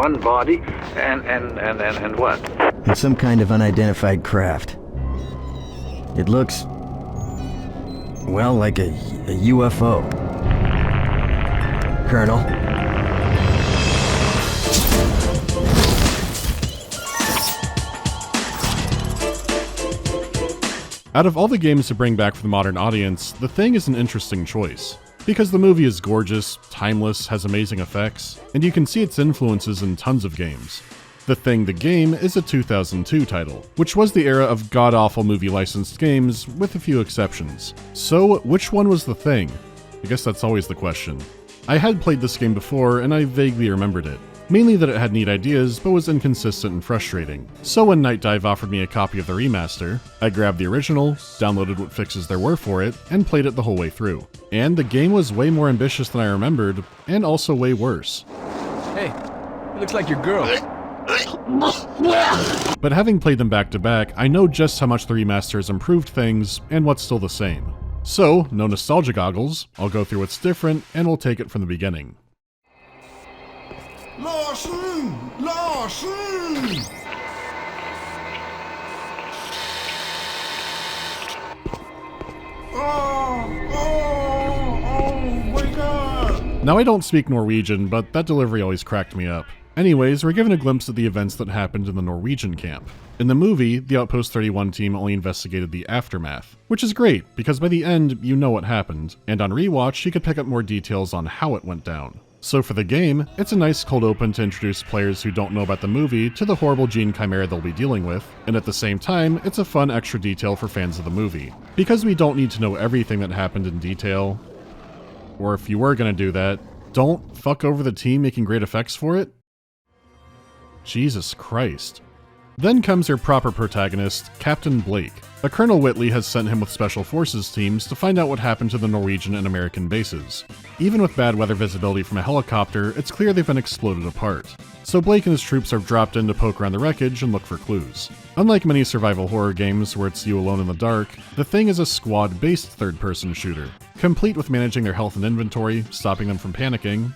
one body and what? And some kind of unidentified craft. It looks, well, like a UFO. Colonel? Out of all the games to bring back for the modern audience, The Thing is an interesting choice. Because the movie is gorgeous, timeless, has amazing effects, and you can see its influences in tons of games. The Thing the Game is a 2002 title, which was the era of god-awful movie licensed games, with a few exceptions. So, which one was The Thing? I guess that's always the question. I had played this game before, and I vaguely remembered it. Mainly that it had neat ideas, but was inconsistent and frustrating. So when Nightdive offered me a copy of the remaster, I grabbed the original, downloaded what fixes there were for it, and played it the whole way through. And the game was way more ambitious than I remembered, and also way worse. Hey, it looks like your girl. But having played them back to back, I know just how much the remaster has improved things, and what's still the same. So, no nostalgia goggles, I'll go through what's different, and we'll take it from the beginning. Larsen! Larsen! Wake up! Now I don't speak Norwegian, but that delivery always cracked me up. Anyways, we're given a glimpse at the events that happened in the Norwegian camp. In the movie, the Outpost 31 team only investigated the aftermath, which is great, because by the end, you know what happened, and on rewatch, you could pick up more details on how it went down. So for the game, it's a nice cold open to introduce players who don't know about the movie to the horrible gene chimera they'll be dealing with, and at the same time, it's a fun extra detail for fans of the movie. Because we don't need to know everything that happened in detail, or if you were gonna do that, don't fuck over the team making great effects for it. Jesus Christ. Then comes your proper protagonist, Captain Blake. A Colonel Whitley has sent him with Special Forces teams to find out what happened to the Norwegian and American bases. Even with bad weather visibility from a helicopter, it's clear they've been exploded apart. So Blake and his troops are dropped in to poke around the wreckage and look for clues. Unlike many survival horror games where it's you alone in the dark, The Thing is a squad-based third-person shooter, complete with managing their health and inventory, stopping them from panicking,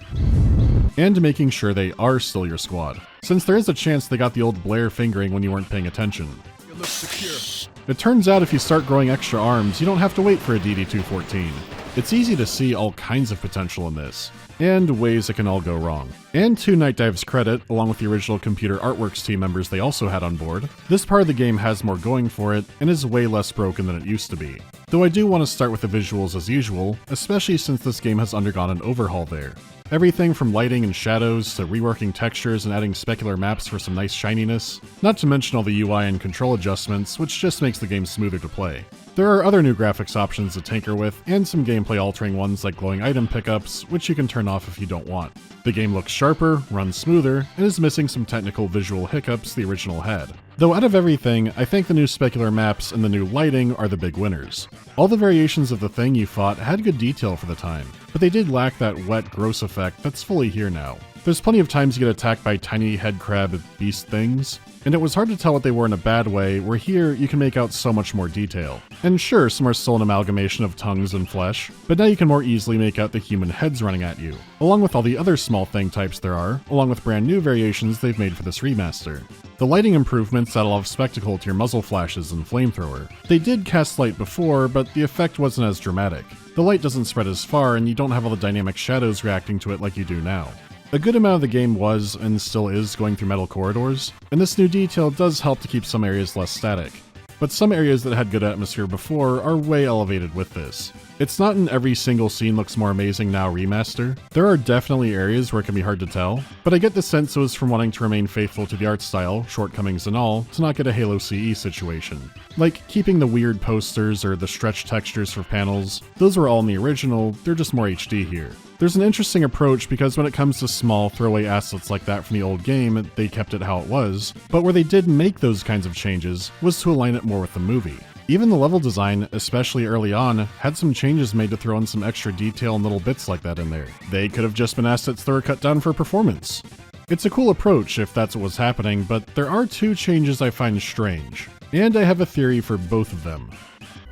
and making sure they are still your squad, since there is a chance they got the old Blair fingering when you weren't paying attention. You look secure. It turns out if you start growing extra arms, you don't have to wait for a DD-214. It's easy to see all kinds of potential in this, and ways it can all go wrong. And to Nightdive's credit, along with the original Computer Artworks team members they also had on board, this part of the game has more going for it and is way less broken than it used to be. Though I do want to start with the visuals as usual, especially since this game has undergone an overhaul there. Everything from lighting and shadows to reworking textures and adding specular maps for some nice shininess, not to mention all the UI and control adjustments, which just makes the game smoother to play. There are other new graphics options to tinker with, and some gameplay altering ones like glowing item pickups, which you can turn off if you don't want. The game looks sharper, runs smoother, and is missing some technical visual hiccups the original had. Though out of everything, I think the new specular maps and the new lighting are the big winners. All the variations of The Thing you fought had good detail for the time, but they did lack that wet, gross effect that's fully here now. There's plenty of times you get attacked by tiny head crab beast things, and it was hard to tell what they were in a bad way, where here you can make out so much more detail. And sure, some are still an amalgamation of tongues and flesh, but now you can more easily make out the human heads running at you, along with all the other small thing types there are, along with brand new variations they've made for this remaster. The lighting improvements add a lot of spectacle to your muzzle flashes and flamethrower. They did cast light before, but the effect wasn't as dramatic. The light doesn't spread as far, and you don't have all the dynamic shadows reacting to it like you do now. A good amount of the game was, and still is, going through metal corridors, and this new detail does help to keep some areas less static. But some areas that had good atmosphere before are way elevated with this. It's not in every single scene looks more amazing now remaster. There are definitely areas where it can be hard to tell, but I get the sense it was from wanting to remain faithful to the art style, shortcomings and all, to not get a Halo CE situation. Like keeping the weird posters or the stretched textures for panels, those were all in the original, they're just more HD here. There's an interesting approach because when it comes to small throwaway assets like that from the old game, they kept it how it was, but where they did make those kinds of changes was to align it more with the movie. Even the level design, especially early on, had some changes made to throw in some extra detail and little bits like that in there. They could have just been assets that were cut down for performance. It's a cool approach if that's what was happening, but there are two changes I find strange, and I have a theory for both of them.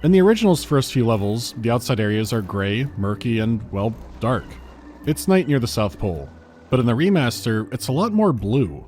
In the original's first few levels, the outside areas are gray, murky, and, well, dark. It's night near the South Pole. but in the remaster, it's a lot more blue.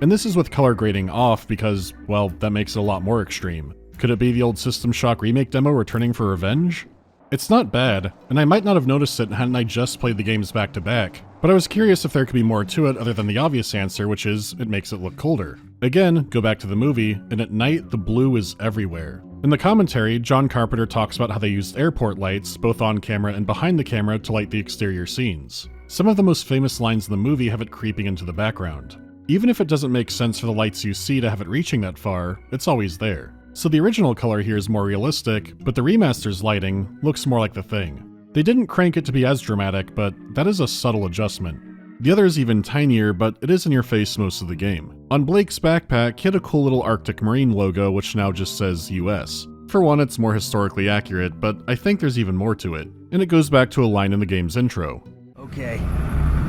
And this is with color grading off because, well, that makes it a lot more extreme. Could it be the old System Shock remake demo returning for revenge? It's not bad, and I might not have noticed it hadn't I just played the games back to back, but I was curious if there could be more to it other than the obvious answer, which is, it makes it look colder. Again, go back to the movie, and at night, the blue is everywhere. In the commentary, John Carpenter talks about how they used airport lights, both on camera and behind the camera, to light the exterior scenes. Some of the most famous lines in the movie have it creeping into the background. Even if it doesn't make sense for the lights you see to have it reaching that far, it's always there. So the original color here is more realistic, but the remaster's lighting looks more like The Thing. They didn't crank it to be as dramatic, but that is a subtle adjustment. The other is even tinier, but it is in your face most of the game. On Blake's backpack, he had a cool little Arctic Marine logo, which now just says US. For one, it's more historically accurate, but I think there's even more to it, and it goes back to a line in the game's intro. Okay,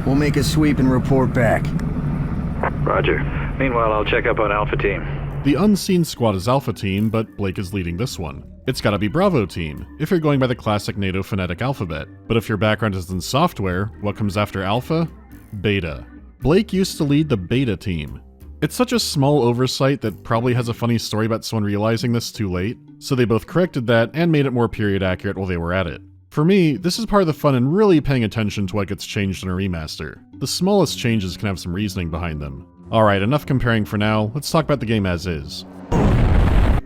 we'll make a sweep and report back. Roger. Meanwhile, I'll check up on Alpha Team. The unseen squad is Alpha Team, but Blake is leading this one. It's gotta be Bravo Team, if you're going by the classic NATO phonetic alphabet. But if your background is in software, what comes after Alpha? Beta. Blake used to lead the Beta Team. It's such a small oversight that probably has a funny story about someone realizing this too late, so they both corrected that and made it more period accurate while they were at it. For me, this is part of the fun in really paying attention to what gets changed in a remaster. The smallest changes can have some reasoning behind them. Alright, enough comparing for now, let's talk about the game as is.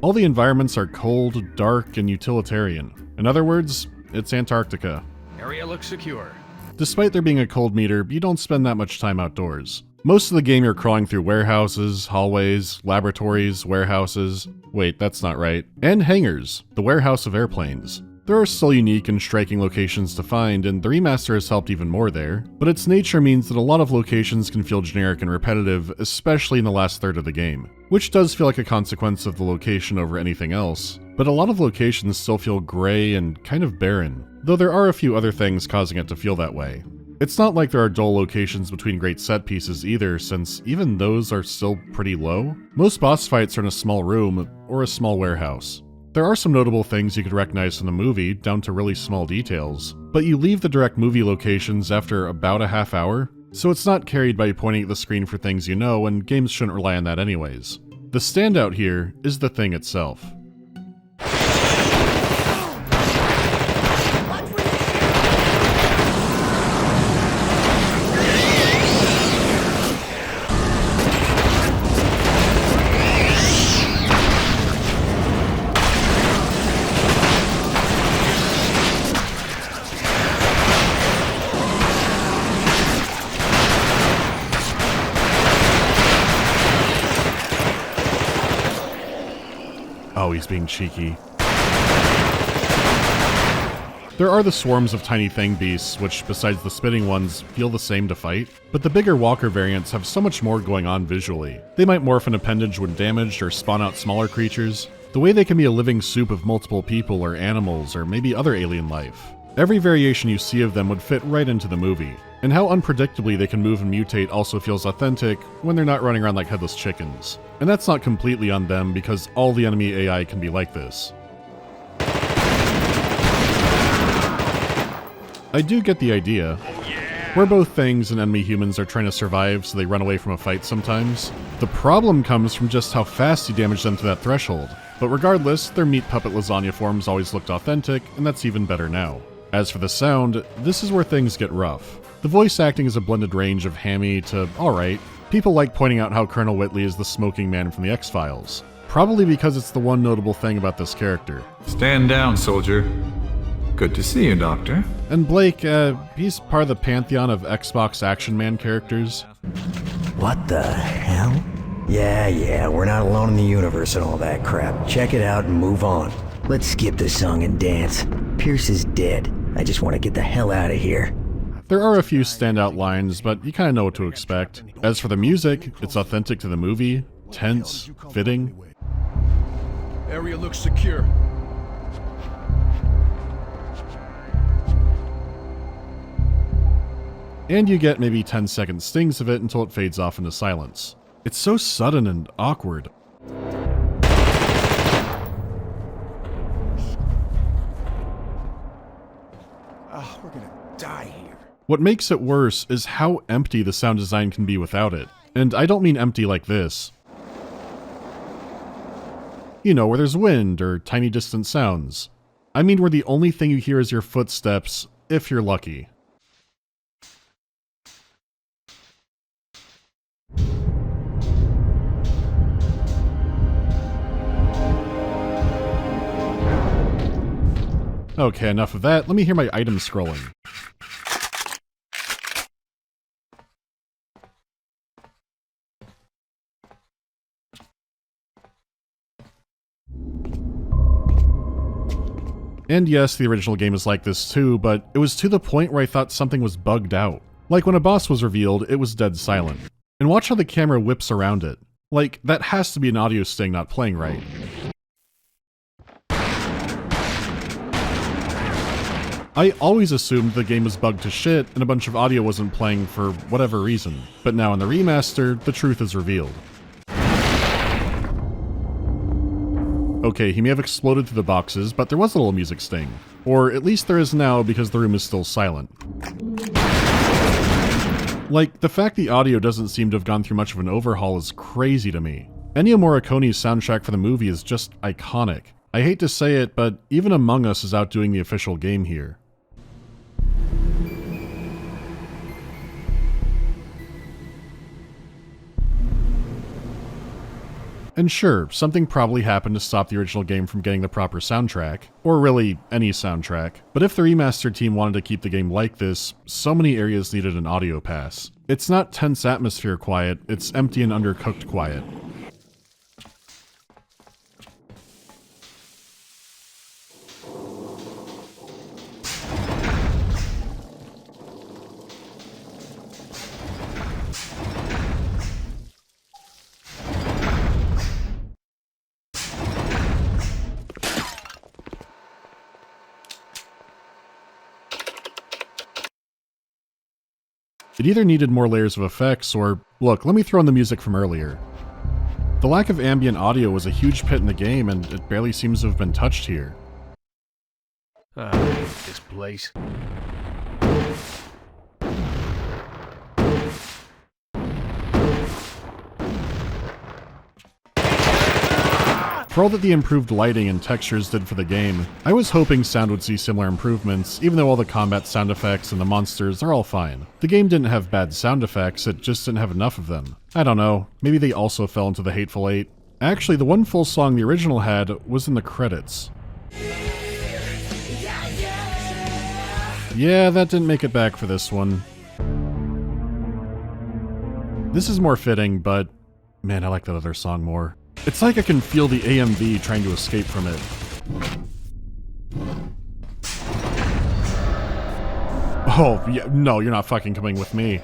All the environments are cold, dark, and utilitarian. In other words, it's Antarctica. Area looks secure. Despite there being a cold meter, you don't spend that much time outdoors. Most of the game you're crawling through warehouses, hallways, laboratories, warehouses, wait, that's not right, and hangars, the warehouse of airplanes. There are still unique and striking locations to find, and the remaster has helped even more there, but its nature means that a lot of locations can feel generic and repetitive, especially in the last third of the game, which does feel like a consequence of the location over anything else, but a lot of locations still feel gray and kind of barren, though there are a few other things causing it to feel that way. It's not like there are dull locations between great set pieces either, since even those are still pretty low. Most boss fights are in a small room, or a small warehouse. There are some notable things you could recognize from the movie, down to really small details, but you leave the direct movie locations after about a half hour, so it's not carried by pointing at the screen for things you know, and games shouldn't rely on that anyways. The standout here is the thing itself. Oh, he's being cheeky. There are the swarms of tiny thing beasts, which, besides the spitting ones, feel the same to fight, but the bigger walker variants have so much more going on visually. They might morph an appendage when damaged or spawn out smaller creatures. The way they can be a living soup of multiple people or animals or maybe other alien life. Every variation you see of them would fit right into the movie, and how unpredictably they can move and mutate also feels authentic when they're not running around like headless chickens. And that's not completely on them because all the enemy AI can be like this. I do get the idea. Where both things and enemy humans are trying to survive so they run away from a fight sometimes. The problem comes from just how fast you damage them to that threshold. But regardless, their meat puppet lasagna forms always looked authentic, and that's even better now. As for the sound, this is where things get rough. The voice acting is a blended range of hammy to alright. People like pointing out how Colonel Whitley is the smoking man from the X-Files. Probably because it's the one notable thing about this character. Stand down, soldier. Good to see you, Doctor. And Blake, he's part of the pantheon of Xbox Action Man characters. What the hell? Yeah, we're not alone in the universe and all that crap. Check it out and move on. Let's skip the song and dance. Pierce is dead. I just want to get the hell out of here. There are a few standout lines, but you kinda know what to expect. As for the music, it's authentic to the movie, tense, fitting. Area looks secure. And you get maybe 10-second stings of it until it fades off into silence. It's so sudden and awkward. We're gonna die here. What makes it worse is how empty the sound design can be without it. And I don't mean empty like this. You know, where there's wind or tiny distant sounds. I mean where the only thing you hear is your footsteps, if you're lucky. Okay, enough of that. Let me hear my items scrolling. And yes, the original game is like this too, but it was to the point where I thought something was bugged out. Like when a boss was revealed, it was dead silent. And watch how the camera whips around it. Like, that has to be an audio sting not playing right. I always assumed the game was bugged to shit and a bunch of audio wasn't playing for whatever reason. But now in the remaster, the truth is revealed. Okay, he may have exploded through the boxes, but there was a little music sting. Or at least there is now because the room is still silent. Like, the fact the audio doesn't seem to have gone through much of an overhaul is crazy to me. Ennio Morricone's soundtrack for the movie is just iconic. I hate to say it, but even Among Us is outdoing the official game here. And sure, something probably happened to stop the original game from getting the proper soundtrack, or really, any soundtrack, but if the remastered team wanted to keep the game like this, so many areas needed an audio pass. It's not tense atmosphere quiet, it's empty and undercooked quiet. It either needed more layers of effects or, look, let me throw in the music from earlier. The lack of ambient audio was a huge pit in the game and it barely seems to have been touched here. I hate this place. For all that the improved lighting and textures did for the game, I was hoping sound would see similar improvements, even though all the combat sound effects and the monsters are all fine. The game didn't have bad sound effects, it just didn't have enough of them. I don't know, maybe they also fell into the Hateful Eight. Actually, the one full song the original had was in the credits. Yeah, that didn't make it back for this one. This is more fitting, but man, I like that other song more. It's like I can feel the AMV trying to escape from it. Oh, yeah, no, you're not fucking coming with me.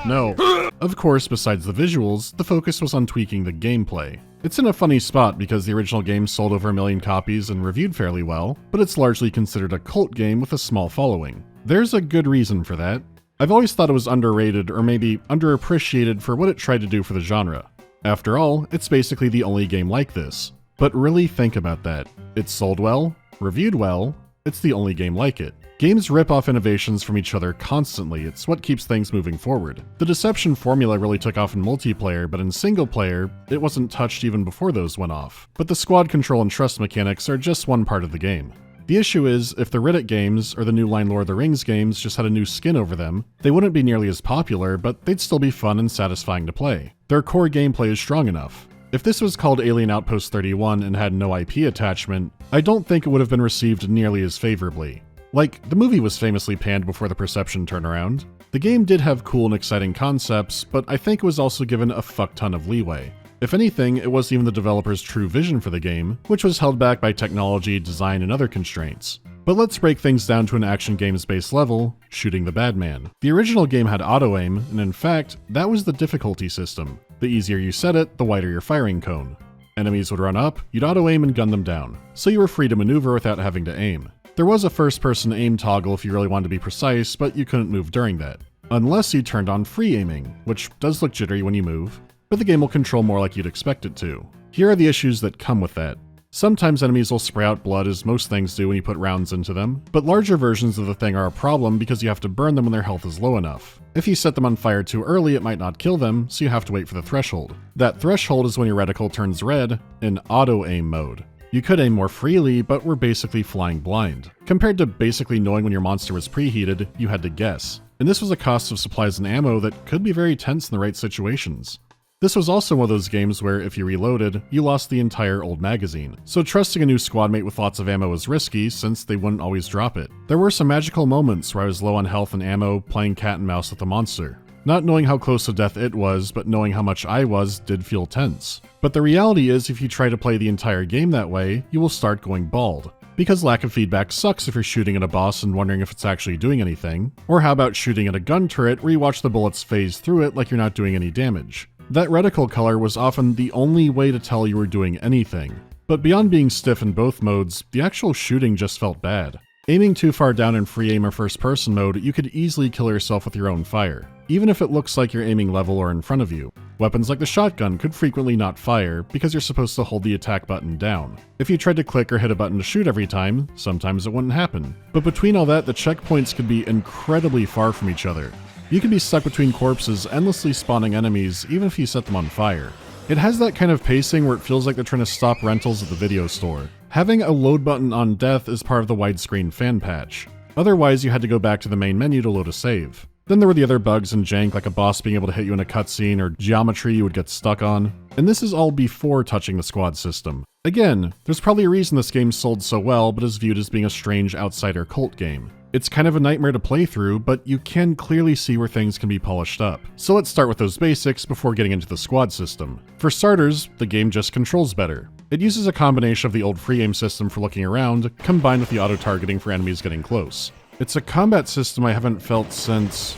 No. Of course, besides the visuals, the focus was on tweaking the gameplay. It's in a funny spot because the original game sold over 1 million copies and reviewed fairly well, but it's largely considered a cult game with a small following. There's a good reason for that. I've always thought it was underrated or maybe underappreciated for what it tried to do for the genre. After all, it's basically the only game like this. But really think about that. It sold well, reviewed well, it's the only game like it. Games rip off innovations from each other constantly, it's what keeps things moving forward. The Deception formula really took off in multiplayer, but in single player, it wasn't touched even before those went off. But the squad control and trust mechanics are just one part of the game. The issue is, if the Riddick games or the new line Lord of the Rings games just had a new skin over them, they wouldn't be nearly as popular, but they'd still be fun and satisfying to play. Their core gameplay is strong enough. If this was called Alien Outpost 31 and had no IP attachment, I don't think it would have been received nearly as favorably. Like, the movie was famously panned before the perception turnaround. The game did have cool and exciting concepts, but I think it was also given a fuck ton of leeway. If anything, it wasn't even the developer's true vision for the game, which was held back by technology, design, and other constraints. But let's break things down to an action games-based level, shooting the bad man. The original game had auto-aim, and in fact, that was the difficulty system. The easier you set it, the wider your firing cone. Enemies would run up, you'd auto-aim and gun them down, so you were free to maneuver without having to aim. There was a first-person aim toggle if you really wanted to be precise, but you couldn't move during that. Unless you turned on free aiming, which does look jittery when you move, but the game will control more like you'd expect it to. Here are the issues that come with that. Sometimes enemies will spray out blood, as most things do when you put rounds into them, but larger versions of the thing are a problem because you have to burn them when their health is low enough. If you set them on fire too early, it might not kill them, so you have to wait for the threshold. That threshold is when your reticle turns red in auto-aim mode. You could aim more freely, but were basically flying blind. Compared to basically knowing when your monster was preheated, you had to guess. And this was a cost of supplies and ammo that could be very tense in the right situations. This was also one of those games where if you reloaded, you lost the entire old magazine. So trusting a new squad mate with lots of ammo was risky since they wouldn't always drop it. There were some magical moments where I was low on health and ammo playing cat and mouse with the monster. Not knowing how close to death it was, but knowing how much I was did feel tense. But the reality is if you try to play the entire game that way, you will start going bald. Because lack of feedback sucks if you're shooting at a boss and wondering if it's actually doing anything. Or how about shooting at a gun turret where you watch the bullets phase through it like you're not doing any damage. That reticle color was often the only way to tell you were doing anything. But beyond being stiff in both modes, the actual shooting just felt bad. Aiming too far down in free aim or first person mode, you could easily kill yourself with your own fire, even if it looks like you're aiming level or in front of you. Weapons like the shotgun could frequently not fire because you're supposed to hold the attack button down. If you tried to click or hit a button to shoot every time, sometimes it wouldn't happen. But between all that, the checkpoints could be incredibly far from each other. You could be stuck between corpses, endlessly spawning enemies, even if you set them on fire. It has that kind of pacing where it feels like they're trying to stop rentals at the video store. Having a load button on death is part of the widescreen fan patch. Otherwise, you had to go back to the main menu to load a save. Then there were the other bugs and jank, like a boss being able to hit you in a cutscene or geometry you would get stuck on. And this is all before touching the squad system. Again, there's probably a reason this game sold so well, but is viewed as being a strange outsider cult game. It's kind of a nightmare to play through, but you can clearly see where things can be polished up. So let's start with those basics before getting into the squad system. For starters, the game just controls better. It uses a combination of the old free aim system for looking around, combined with the auto-targeting for enemies getting close. It's a combat system I haven't felt since...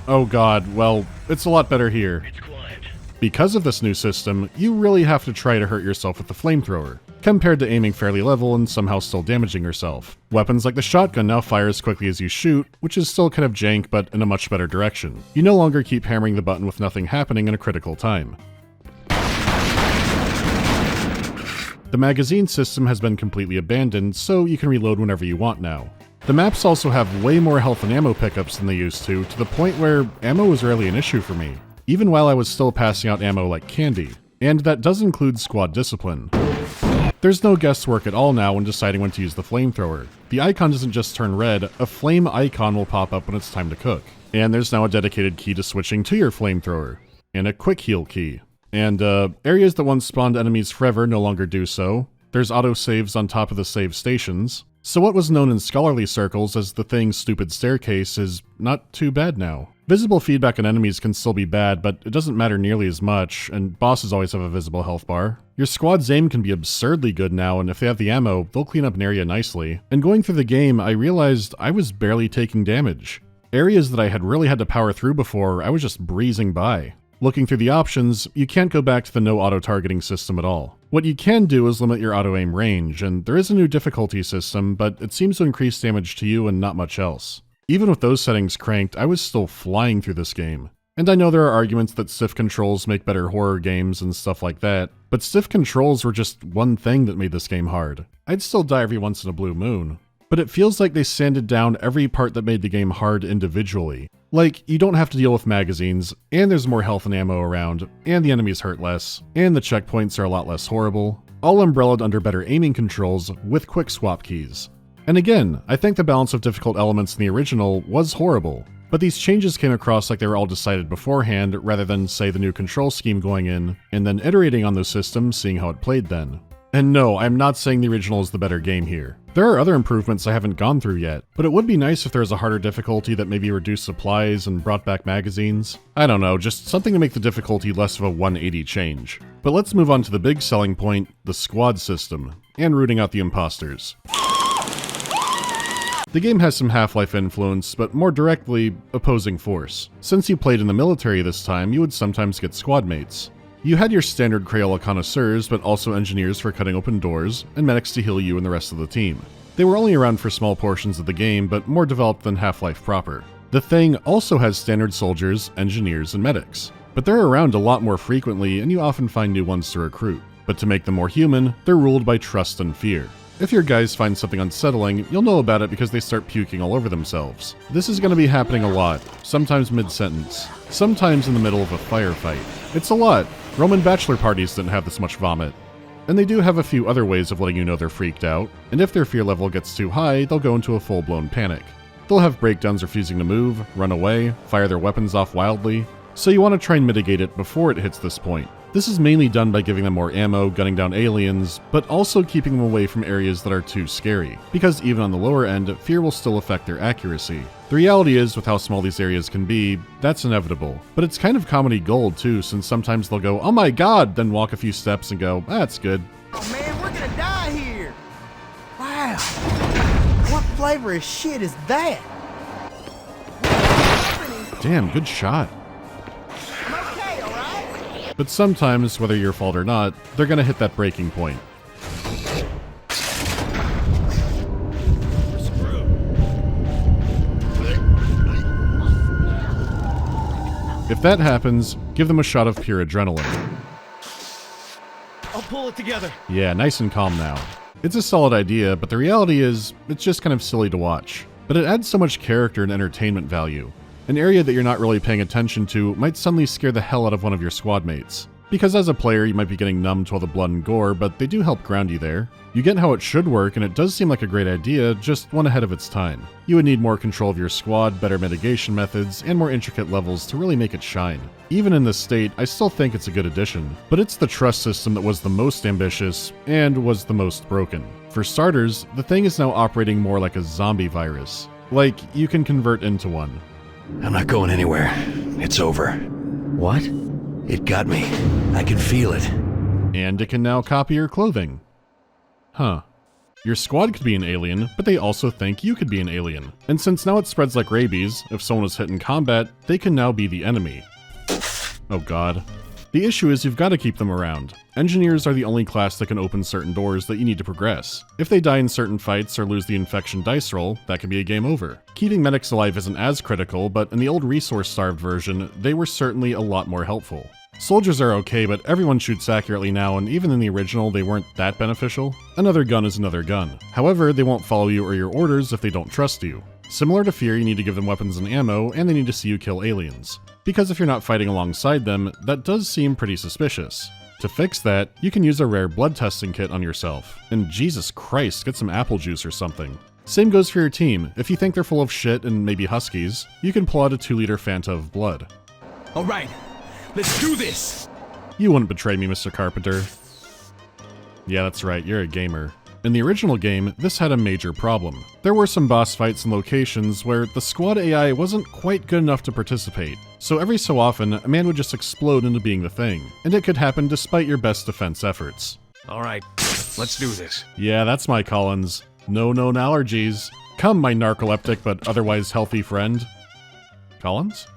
oh god, well, it's a lot better here. Because of this new system, you really have to try to hurt yourself with the flamethrower, compared to aiming fairly level and somehow still damaging yourself. Weapons like the shotgun now fire as quickly as you shoot, which is still kind of jank but in a much better direction. You no longer keep hammering the button with nothing happening in a critical time. The magazine system has been completely abandoned, so you can reload whenever you want now. The maps also have way more health and ammo pickups than they used to the point where ammo was rarely an issue for me, even while I was still passing out ammo like candy. And that does include squad discipline. There's no guesswork at all now when deciding when to use the flamethrower. The icon doesn't just turn red, a flame icon will pop up when it's time to cook. And there's now a dedicated key to switching to your flamethrower, and a quick heal key. And areas that once spawned enemies forever no longer do so. There's autosaves on top of the save stations. So what was known in scholarly circles as the Thing's stupid staircase is not too bad now. Visible feedback on enemies can still be bad, but it doesn't matter nearly as much, and bosses always have a visible health bar. Your squad's aim can be absurdly good now, and if they have the ammo, they'll clean up an area nicely. And going through the game, I realized I was barely taking damage. Areas that I had really had to power through before, I was just breezing by. Looking through the options, you can't go back to the no auto-targeting system at all. What you can do is limit your auto-aim range, and there is a new difficulty system, but it seems to increase damage to you and not much else. Even with those settings cranked, I was still flying through this game. And I know there are arguments that stiff controls make better horror games and stuff like that, but stiff controls were just one thing that made this game hard. I'd still die every once in a blue moon. But it feels like they sanded down every part that made the game hard individually. Like, you don't have to deal with magazines, and there's more health and ammo around, and the enemies hurt less, and the checkpoints are a lot less horrible, all umbrellaed under better aiming controls with quick swap keys. And again, I think the balance of difficult elements in the original was horrible, but these changes came across like they were all decided beforehand rather than, say, the new control scheme going in, and then iterating on those systems, seeing how it played then. And no, I'm not saying the original is the better game here. There are other improvements I haven't gone through yet, but it would be nice if there was a harder difficulty that maybe reduced supplies and brought back magazines. I don't know, just something to make the difficulty less of a 180 change. But let's move on to the big selling point, the squad system, and rooting out the imposters. The game has some Half-Life influence, but more directly, opposing force. Since you played in the military this time, you would sometimes get squad mates. You had your standard Crayola connoisseurs, but also engineers for cutting open doors, and medics to heal you and the rest of the team. They were only around for small portions of the game, but more developed than Half-Life proper. The Thing also has standard soldiers, engineers, and medics, but they're around a lot more frequently, and you often find new ones to recruit. But to make them more human, they're ruled by trust and fear. If your guys find something unsettling, you'll know about it because they start puking all over themselves. This is going to be happening a lot, sometimes mid-sentence, sometimes in the middle of a firefight. It's a lot. Roman bachelor parties didn't have this much vomit. And they do have a few other ways of letting you know they're freaked out, and if their fear level gets too high, they'll go into a full-blown panic. They'll have breakdowns refusing to move, run away, fire their weapons off wildly, so you want to try and mitigate it before it hits this point. This is mainly done by giving them more ammo, gunning down aliens, but also keeping them away from areas that are too scary, because even on the lower end, fear will still affect their accuracy. The reality is, with how small these areas can be, that's inevitable. But it's kind of comedy gold too, since sometimes they'll go, "Oh my god," then walk a few steps and go, "That's good." Oh man, we're gonna die here! Wow! What flavor of shit is that? Damn, good shot. I'm okay, alright? But sometimes, whether your fault or not, they're gonna hit that breaking point. If that happens, give them a shot of pure adrenaline. I'll pull it together. Yeah, nice and calm now. It's a solid idea, but the reality is, it's just kind of silly to watch. But it adds so much character and entertainment value. An area that you're not really paying attention to might suddenly scare the hell out of one of your squad mates. Because as a player, you might be getting numb to all the blood and gore, but they do help ground you there. You get how it should work, and it does seem like a great idea, just one ahead of its time. You would need more control of your squad, better mitigation methods, and more intricate levels to really make it shine. Even in this state, I still think it's a good addition, but it's the trust system that was the most ambitious, and was the most broken. For starters, the thing is now operating more like a zombie virus. Like, you can convert into one. I'm not going anywhere. It's over. What? It got me. I can feel it. And it can now copy your clothing. Huh. Your squad could be an alien, but they also think you could be an alien. And since now it spreads like rabies, if someone was hit in combat, they can now be the enemy. Oh god. The issue is you've got to keep them around. Engineers are the only class that can open certain doors that you need to progress. If they die in certain fights or lose the infection dice roll, that can be a game over. Keeping medics alive isn't as critical, but in the old resource-starved version, they were certainly a lot more helpful. Soldiers are okay, but everyone shoots accurately now, and even in the original, they weren't that beneficial. Another gun is another gun. However, they won't follow you or your orders if they don't trust you. Similar to Fear, you need to give them weapons and ammo, and they need to see you kill aliens. Because if you're not fighting alongside them, that does seem pretty suspicious. To fix that, you can use a rare blood testing kit on yourself. And Jesus Christ, get some apple juice or something. Same goes for your team. If you think they're full of shit and maybe huskies, you can pull out a 2-liter Fanta of blood. Alright, let's do this! You wouldn't betray me, Mr. Carpenter. Yeah, that's right, you're a gamer. In the original game, this had a major problem. There were some boss fights and locations where the squad AI wasn't quite good enough to participate. So every so often, a man would just explode into being the Thing, and it could happen despite your best defense efforts. Alright, let's do this. Yeah, that's my Collins. No known allergies. Come, my narcoleptic but otherwise healthy friend. Collins?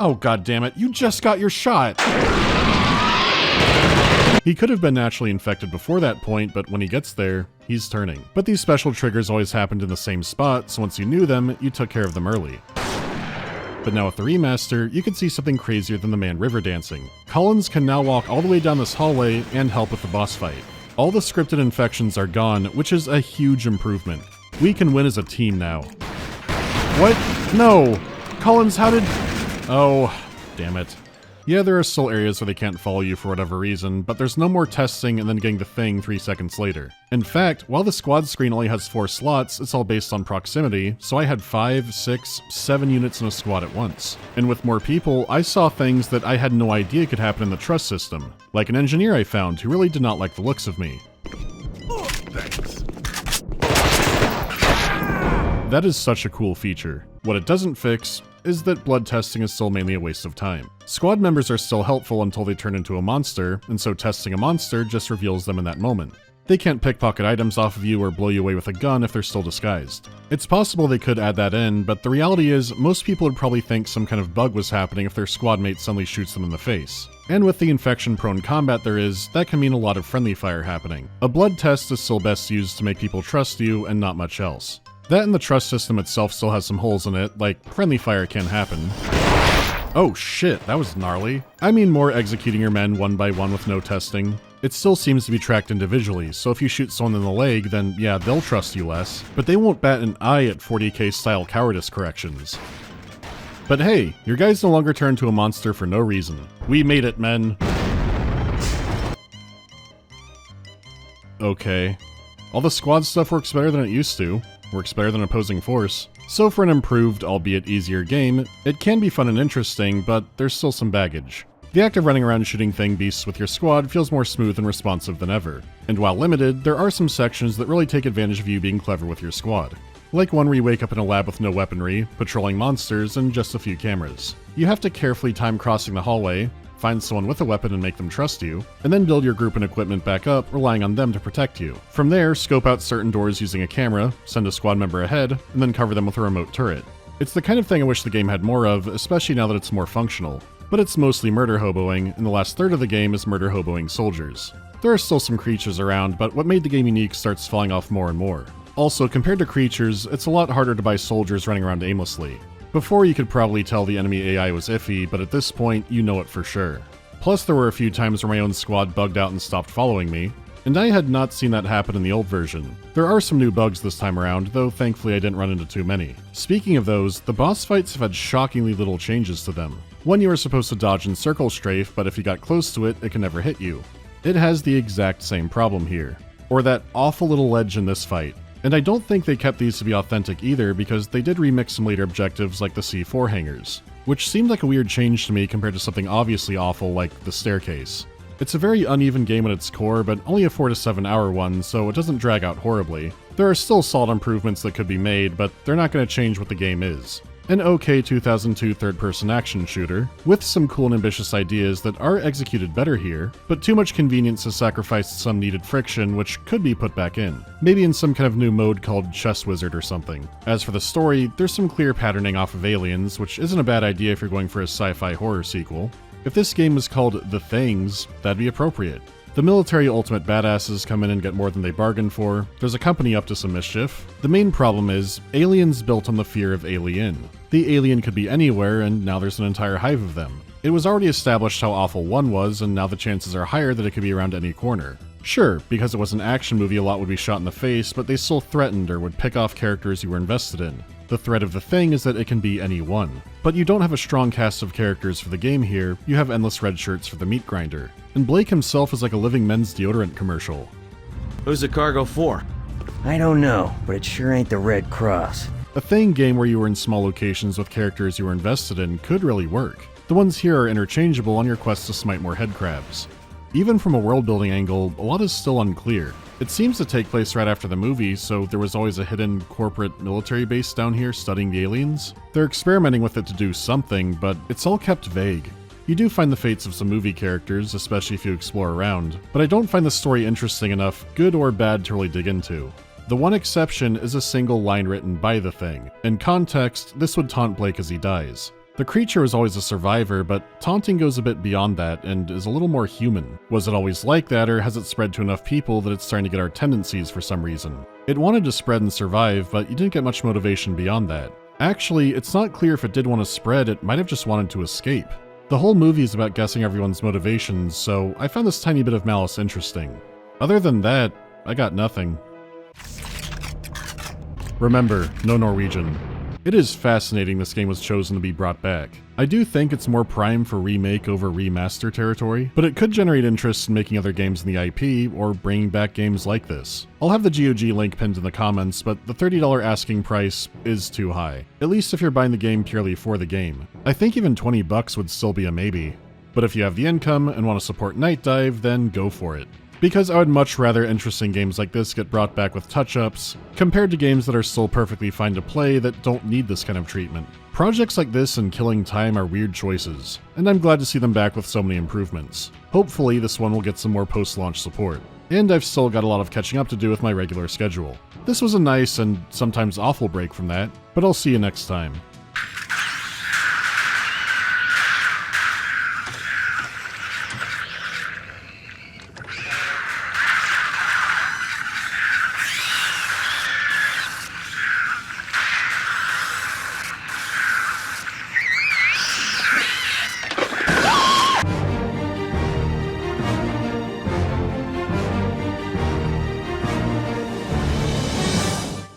Oh god damn it, you just got your shot! He could have been naturally infected before that point, but when he gets there, he's turning. But these special triggers always happened in the same spot, so once you knew them, you took care of them early. But now with the remaster, you can see something crazier than the man river dancing. Collins can now walk all the way down this hallway and help with the boss fight. All the scripted infections are gone, which is a huge improvement. We can win as a team now. What? No! Collins, how did... Oh, damn it. Yeah, there are still areas where they can't follow you for whatever reason, but there's no more testing and then getting the Thing 3 seconds later. In fact, while the squad screen only has 4 slots, it's all based on proximity, so I had 5, 6, 7 units in a squad at once. And with more people, I saw things that I had no idea could happen in the trust system. Like an engineer I found who really did not like the looks of me. That is such a cool feature. What it doesn't fix is that blood testing is still mainly a waste of time. Squad members are still helpful until they turn into a monster, and so testing a monster just reveals them in that moment. They can't pickpocket items off of you or blow you away with a gun if they're still disguised. It's possible they could add that in, but the reality is most people would probably think some kind of bug was happening if their squad mate suddenly shoots them in the face. And with the infection-prone combat there is, that can mean a lot of friendly fire happening. A blood test is still best used to make people trust you and not much else. That and the trust system itself still has some holes in it, like friendly fire can happen. Oh shit, that was gnarly. I mean more executing your men one by one with no testing. It still seems to be tracked individually, so if you shoot someone in the leg, then yeah, they'll trust you less, but they won't bat an eye at 40k style cowardice corrections. But hey, your guys no longer turn to a monster for no reason. We made it, men. Okay. All the squad stuff works better than it used to. Works better than opposing force. So for an improved, albeit easier game, it can be fun and interesting, but there's still some baggage. The act of running around shooting thing beasts with your squad feels more smooth and responsive than ever. And while limited, there are some sections that really take advantage of you being clever with your squad. Like one where you wake up in a lab with no weaponry, patrolling monsters, and just a few cameras. You have to carefully time crossing the hallway, find someone with a weapon and make them trust you, and then build your group and equipment back up, relying on them to protect you. From there, scope out certain doors using a camera, send a squad member ahead, and then cover them with a remote turret. It's the kind of thing I wish the game had more of, especially now that it's more functional. But it's mostly murder hoboing, and the last third of the game is murder hoboing soldiers. There are still some creatures around, but what made the game unique starts falling off more and more. Also, compared to creatures, it's a lot harder to buy soldiers running around aimlessly. Before, you could probably tell the enemy AI was iffy, but at this point, you know it for sure. Plus, there were a few times where my own squad bugged out and stopped following me, and I had not seen that happen in the old version. There are some new bugs this time around, though thankfully I didn't run into too many. Speaking of those, the boss fights have had shockingly little changes to them. One you are supposed to dodge and circle strafe, but if you got close to it, it can never hit you. It has the exact same problem here. Or that awful little ledge in this fight. And I don't think they kept these to be authentic either, because they did remix some later objectives like the C4 hangars, which seemed like a weird change to me compared to something obviously awful like the staircase. It's a very uneven game at its core, but only a 4 to 7 hour one, so it doesn't drag out horribly. There are still solid improvements that could be made, but they're not going to change what the game is. An okay 2002 third-person action shooter, with some cool and ambitious ideas that are executed better here, but too much convenience has sacrificed some needed friction which could be put back in. Maybe in some kind of new mode called Chess Wizard or something. As for the story, there's some clear patterning off of Aliens, which isn't a bad idea if you're going for a sci-fi horror sequel. If this game was called The Things, that'd be appropriate. The military ultimate badasses come in and get more than they bargained for. There's a company up to some mischief. The main problem is, Alien's built on the fear of Alien. The alien could be anywhere, and now there's an entire hive of them. It was already established how awful one was, and now the chances are higher that it could be around any corner. Sure, because it was an action movie, a lot would be shot in the face, but they still threatened or would pick off characters you were invested in. The threat of the thing is that it can be anyone. But you don't have a strong cast of characters for the game here, you have endless red shirts for the meat grinder. And Blake himself is like a living men's deodorant commercial. Who's the cargo for? I don't know, but it sure ain't the Red Cross. A Thing game where you were in small locations with characters you were invested in could really work. The ones here are interchangeable on your quest to smite more headcrabs. Even from a world-building angle, a lot is still unclear. It seems to take place right after the movie, so there was always a hidden corporate military base down here studying the aliens. They're experimenting with it to do something, but it's all kept vague. You do find the fates of some movie characters, especially if you explore around, but I don't find the story interesting enough, good or bad, to really dig into. The one exception is a single line written by the Thing. In context, this would taunt Blake as he dies. The creature is always a survivor, but taunting goes a bit beyond that and is a little more human. Was it always like that, or has it spread to enough people that it's starting to get our tendencies for some reason? It wanted to spread and survive, but you didn't get much motivation beyond that. Actually, it's not clear if it did want to spread, it might have just wanted to escape. The whole movie is about guessing everyone's motivations, so I found this tiny bit of malice interesting. Other than that, I got nothing. Remember, no Norwegian. It is fascinating this game was chosen to be brought back. I do think it's more prime for remake over remaster territory, but it could generate interest in making other games in the IP, or bringing back games like this. I'll have the GOG link pinned in the comments, but the $30 asking price is too high. At least if you're buying the game purely for the game. I think even $20 would still be a maybe. But if you have the income and want to support Nightdive, then go for it. Because I would much rather interesting games like this get brought back with touch-ups, compared to games that are still perfectly fine to play that don't need this kind of treatment. Projects like this and Killing Time are weird choices, and I'm glad to see them back with so many improvements. Hopefully this one will get some more post-launch support. And I've still got a lot of catching up to do with my regular schedule. This was a nice and sometimes awful break from that, but I'll see you next time.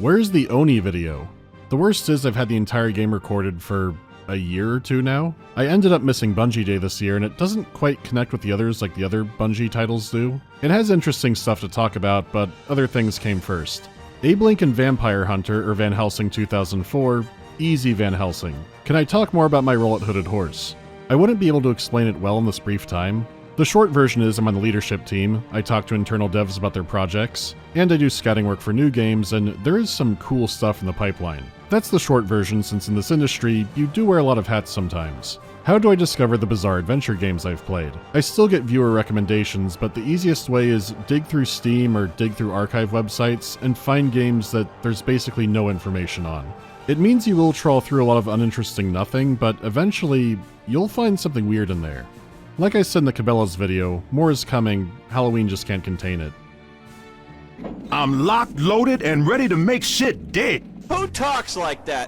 Where's the Oni video? The worst is I've had the entire game recorded for a year or two now. I ended up missing Bungie Day this year, and it doesn't quite connect with the others like the other Bungie titles do. It has interesting stuff to talk about, but other things came first. Abe Lincoln Vampire Hunter, or Van Helsing 2004, easy Van Helsing. Can I talk more about my role at Hooded Horse? I wouldn't be able to explain it well in this brief time. The short version is I'm on the leadership team, I talk to internal devs about their projects, and I do scouting work for new games, and there is some cool stuff in the pipeline. That's the short version, since in this industry, you do wear a lot of hats sometimes. How do I discover the bizarre adventure games I've played? I still get viewer recommendations, but the easiest way is dig through Steam or dig through archive websites and find games that there's basically no information on. It means you will trawl through a lot of uninteresting nothing, but eventually, you'll find something weird in there. Like I said in the Cabela's video, more is coming, Halloween just can't contain it. I'm locked, loaded, and ready to make shit dead. Who talks like that?